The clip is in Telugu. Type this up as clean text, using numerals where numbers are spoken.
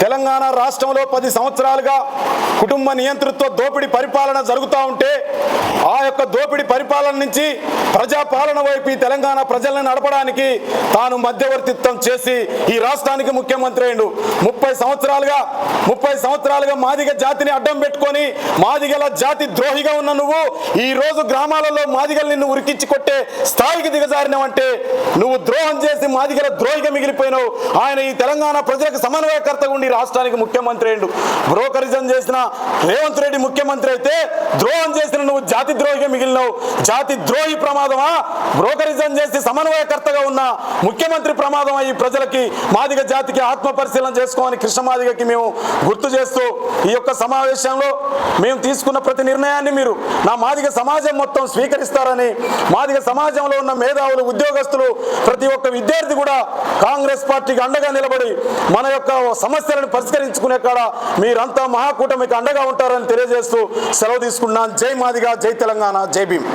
తెలంగాణ రాష్ట్రంలో 10 సంవత్సరాలుగా కుటుంబ నియంతృత్వ దోపిడీ పరిపాలన జరుగుతూ ఉంటే ఆ యొక్క దోపిడీ పరిపాలన నుంచి ప్రజాపాలన వైపు తెలంగాణ ప్రజలను నడపడానికి తాను మధ్యవర్తిత్వం చేసి ఈ రాష్ట్రానికి ముఖ్యమంత్రి అయ్యిండు. 30 సంవత్సరాలుగా మాదిగ జాతిని అడ్డం పెట్టుకొని మాదిగల జాతి ద్రోహిగా ఉన్న నువ్వు ఈ రోజు గ్రామాలలో మాదిగలు నిన్ను ఉరికించి కొట్టే స్థాయికి దిగజారినావంటే నువ్వు ద్రోహం చేసి మాదిగల ద్రోహిగా మిగిలిపోయినావు. ఆయన ఈ తెలంగాణ ప్రజలకు సమన్వయకర్తగా ఉండి రాష్ట్రానికి ముఖ్యమంత్రి అయ్యిండు. బ్రోకరిజం చేసిన రేవంత్ రెడ్డి ముఖ్యమంత్రి అయితే ద్రోహం చేసిన నువ్వు జాతి ద్రోహిగా మిగిలినావు. జాతి ద్రోహి ప్రమాదమా, బ్రోకరిజం చేసి సమన్వయకర్తగా ఉన్న ముఖ్యమంత్రి ప్రమాదమా? ఈ ప్రజలకి మాదిగ జాతికి ఆత్మ పరిశీలన చేసుకోమని కృష్ణ మాదిగకి మేము గుర్తు చేస్తూ ఈ యొక్క సమావేశంలో మేము తీసుకున్న ప్రతి నిర్ణయాన్ని మీరు నా మాదిగ సమాజం మొత్తం స్వీకరిస్తారని, మాదిగ సమాజంలో ఉన్న మేధావులు, ఉద్యోగస్తులు, ప్రతి ఒక్క విద్యార్థి కూడా కాంగ్రెస్ పార్టీకి అండగా నిలబడి మన యొక్క సమస్యలను పరిష్కరించుకునే కాడ మీరంతా మహాకూటమికి అండగా ఉంటారని తెలియజేస్తూ సెలవు తీసుకున్నాను. జై మాదిగ, జై తెలంగాణ, జై భీమ్.